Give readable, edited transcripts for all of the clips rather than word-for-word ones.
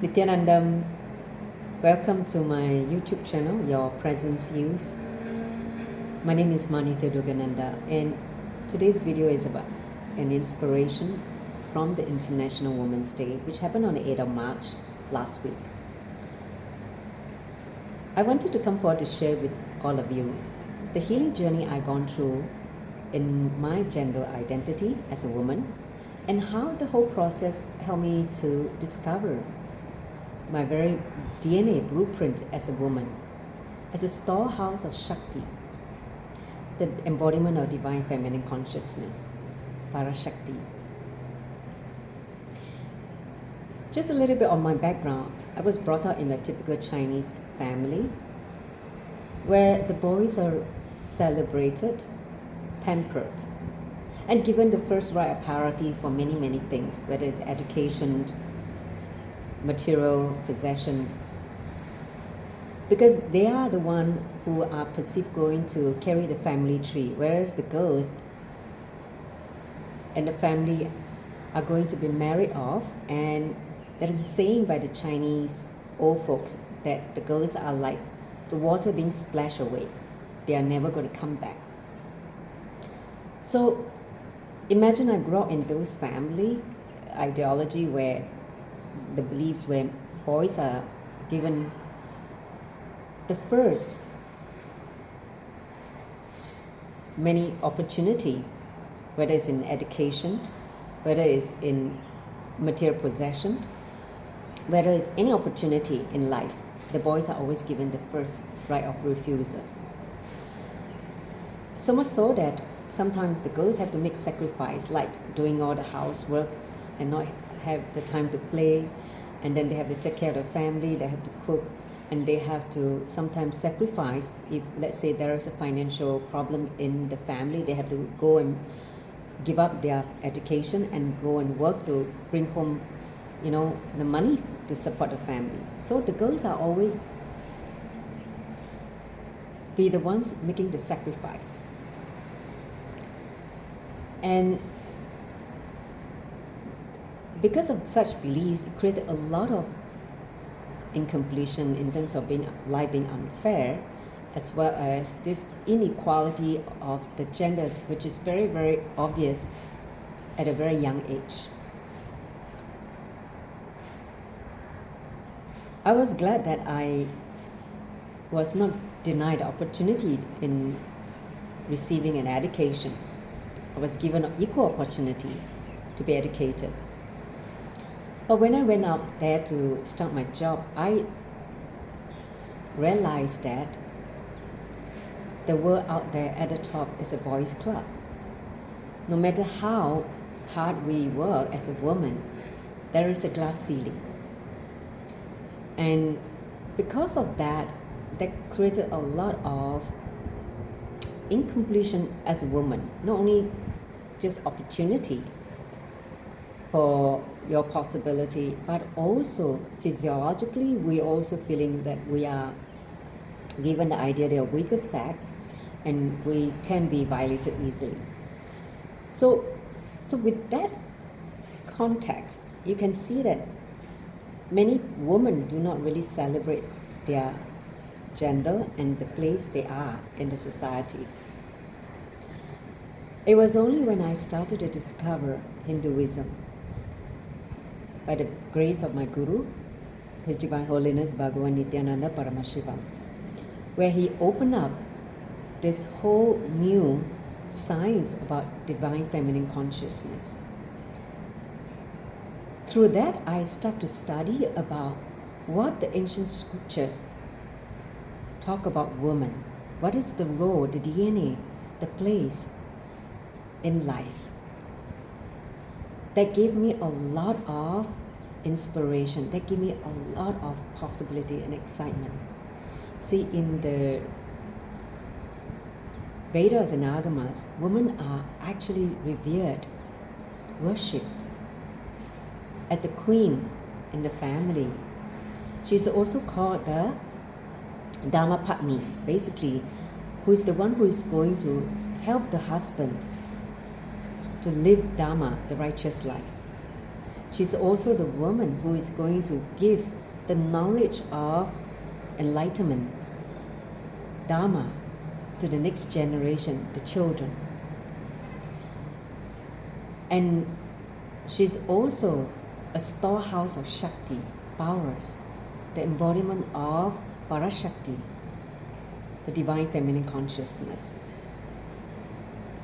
Nityanandam, welcome to my YouTube channel, Your Presence Use. My name is Manita Dugananda, and today's video is about an inspiration from the International Women's Day, which happened on the 8th of March last week. I wanted to come forward to share with all of you the healing journey I've gone through in my gender identity as a woman, and how the whole process helped me to discover my very DNA blueprint as a woman, as a storehouse of Shakti, the embodiment of divine feminine consciousness, Shakti. Just a little bit on my background. I was brought up in a typical Chinese family where the boys are celebrated, pampered, and given the first right of priority for many things, whether it's education, material possession, because they are the one who are perceived going to carry the family tree, whereas the girls and the family are going to be married off. And there is a saying by the Chinese old folks that the girls are like the water being splashed away. They are never going to come back. So imagine I grew up in those family ideology where the beliefs where boys are given the first many opportunity, whether it's in education, whether it's in material possession, whether it's any opportunity in life, the boys are always given the first right of refusal. So much so that sometimes the girls have to make sacrifice, like doing all the housework and not have the time to play, and then they have to take care of the family, they have to cook, and they have to sometimes sacrifice. If, let's say, there is a financial problem in the family, they have to go and give up their education and go and work to bring home, the money to support the family. So the girls are always be the ones making the sacrifice. And because of such beliefs, it created a lot of incompletion in terms of life being unfair, as well as this inequality of the genders, which is very obvious at a very young age. I was glad that I was not denied the opportunity in receiving an education. I was given an equal opportunity to be educated. But when I went out there to start my job, I realized that the world out there at the top is a boys' club. No matter how hard we work as a woman, there is a glass ceiling. And because of that, that created a lot of incompletion as a woman. Not only just opportunity for your possibility, but also physiologically, we're also feeling that we are given the idea they are weaker sex and we can be violated easily. So with that context, you can see that many women do not really celebrate their gender and the place they are in the society. It was only when I started to discover Hinduism, by the grace of my Guru, His Divine Holiness Bhagavan Nityananda Paramashivam, where he opened up this whole new science about divine feminine consciousness. Through that, I start to study about what the ancient scriptures talk about women. What is the role, the DNA, the place in life? That gave me a lot of inspiration. That gave me a lot of possibility and excitement. See, in the Vedas and Agamas, women are actually revered, worshipped as the queen in the family. She's also called the Dharma Patni, basically, who is the one who is going to help the husband to live Dharma, the righteous life. She's also the woman who is going to give the knowledge of enlightenment, Dharma, to the next generation, the children. And she's also a storehouse of Shakti, powers, the embodiment of Parashakti, the divine feminine consciousness.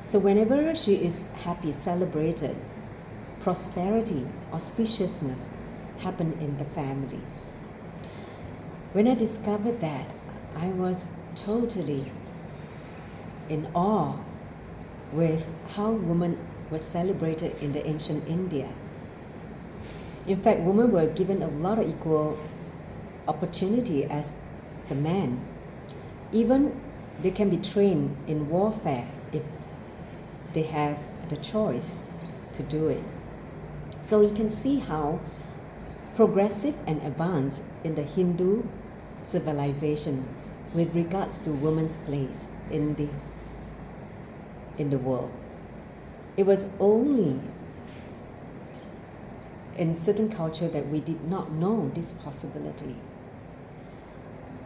So whenever she is happy, celebrated, prosperity, auspiciousness happen in the family. When I discovered that, I was totally in awe with how women were celebrated in the ancient India. In fact, women were given a lot of equal opportunity as the men. Even they can be trained in warfare if they have the choice to do it. So you can see how progressive and advanced in the Hindu civilization with regards to women's place in the world. It was only in certain culture that we did not know this possibility.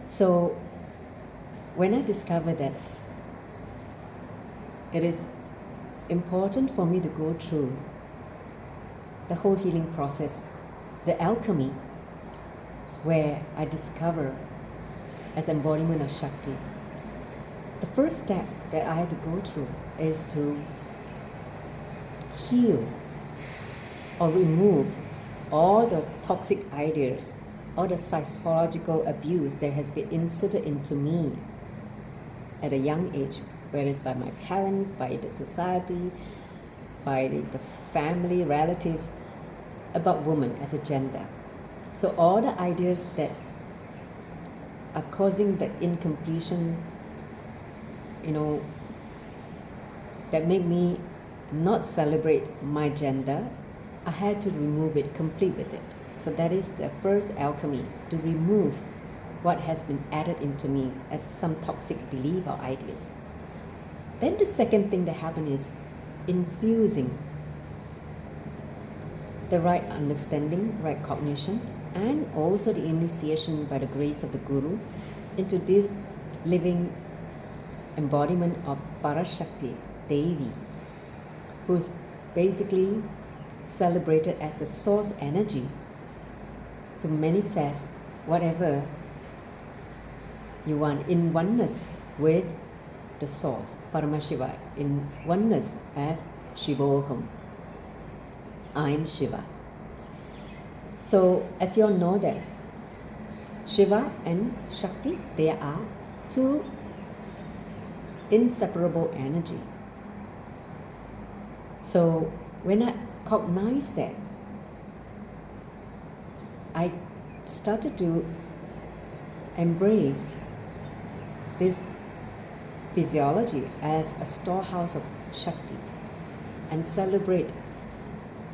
So when I discovered that it is important for me to go through the whole healing process, the alchemy, where I discover as embodiment of Shakti, the first step that I had to go through is to heal or remove all the toxic ideas, all the psychological abuse that has been inserted into me at a young age, whether it's by my parents, by the society, by the family, relatives, about women as a gender. So all the ideas that are causing the incompletion, that make me not celebrate my gender, I had to remove it, complete with it. So that is the first alchemy, to remove what has been added into me as some toxic belief or ideas. Then the second thing that happened is infusing the right understanding, right cognition, and also the initiation by the grace of the Guru into this living embodiment of Parashakti, Devi, who is basically celebrated as the source energy to manifest whatever you want in oneness with the source, Paramashiva, in oneness as Shivoham. I am Shiva. So as you all know that Shiva and Shakti, they are two inseparable energy. So when I cognized that, I started to embrace this physiology as a storehouse of Shaktis and celebrate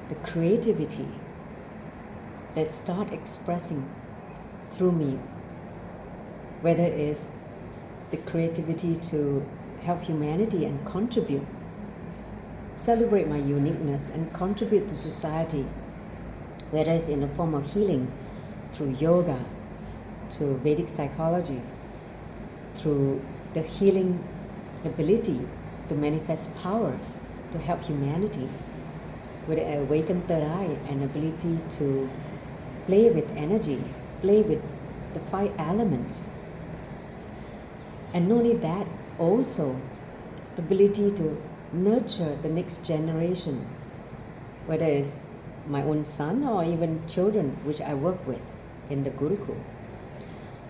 the creativity that start expressing through me, whether it is the creativity to help humanity and contribute, celebrate my uniqueness and contribute to society, whether it's in the form of healing through yoga, through Vedic psychology, through the healing ability to manifest powers to help humanities, with an awakened third eye and ability to play with energy, play with the 5 elements. And not only that, also ability to nurture the next generation, whether it's my own son or even children which I work with in the Gurukul.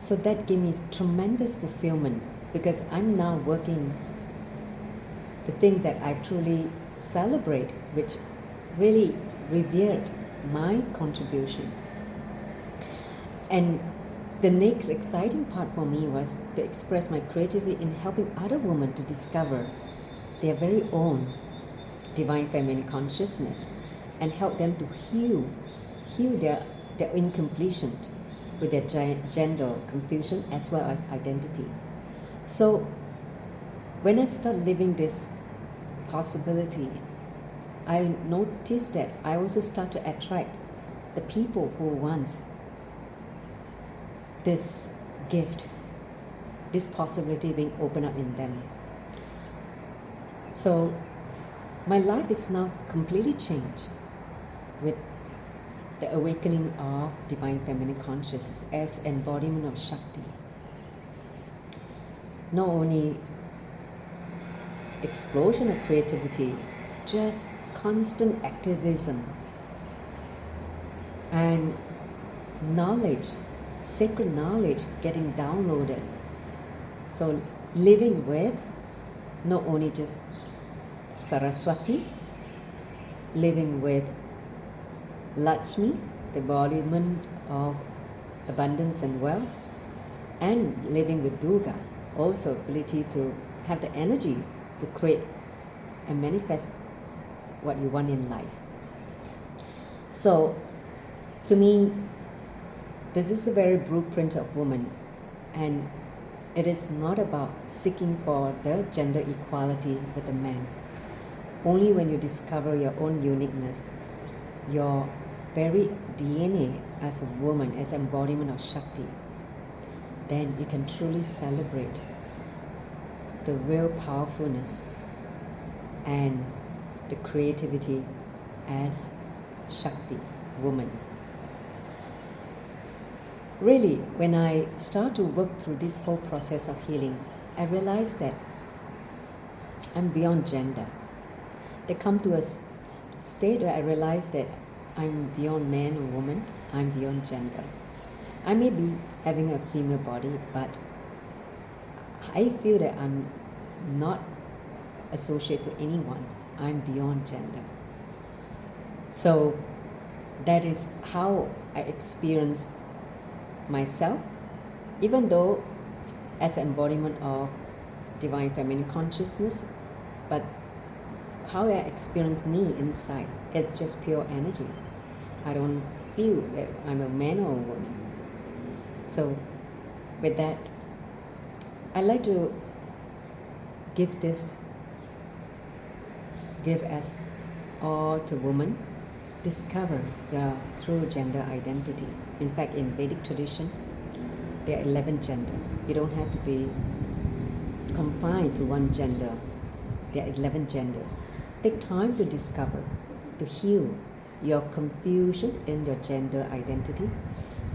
So that gave me tremendous fulfillment, because I'm now working the thing that I truly celebrate, which really revered my contribution. And the next exciting part for me was to express my creativity in helping other women to discover their very own divine feminine consciousness and help them to heal their incompletion with their gender confusion as well as identity. So when I start living this possibility, I noticed that I also start to attract the people who wants this gift, this possibility being opened up in them. So my life is now completely changed with the awakening of Divine Feminine Consciousness as embodiment of Shakti. Not only explosion of creativity, just constant activism and knowledge, sacred knowledge getting downloaded. So living with not only just Saraswati, living with Lakshmi, the embodiment of abundance and wealth, and living with Durga, also ability to have the energy to create and manifest what you want in life. So to me, this is the very blueprint of woman, and it is not about seeking for the gender equality with a man. Only when you discover your own uniqueness, your very DNA as a woman, as embodiment of Shakti, then you can truly celebrate the real powerfulness and the creativity as Shakti, woman. Really, when I start to work through this whole process of healing, I realized that I'm beyond gender. They come to a state where I realize that I'm beyond man or woman, I'm beyond gender. I may be having a female body, but I feel that I'm not associated to anyone. I'm beyond gender. So that is how I experience myself, even though as an embodiment of Divine Feminine Consciousness, but how I experience me inside is just pure energy. I don't feel that I'm a man or a woman. So with that, I like to give as all to women discover their true gender identity. In fact, in Vedic tradition, there are 11 genders. You don't have to be confined to one gender. There are 11 genders. Take time to discover, to heal your confusion in your gender identity.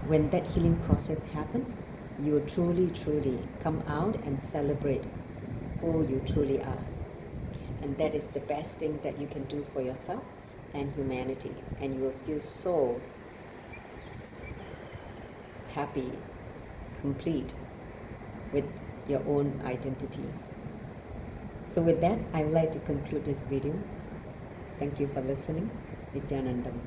When that healing process happens, you will truly, truly come out and celebrate who you truly are. And that is the best thing that you can do for yourself and humanity. And you will feel so happy, complete with your own identity. So with that, I would like to conclude this video. Thank you for listening. Nityanandam.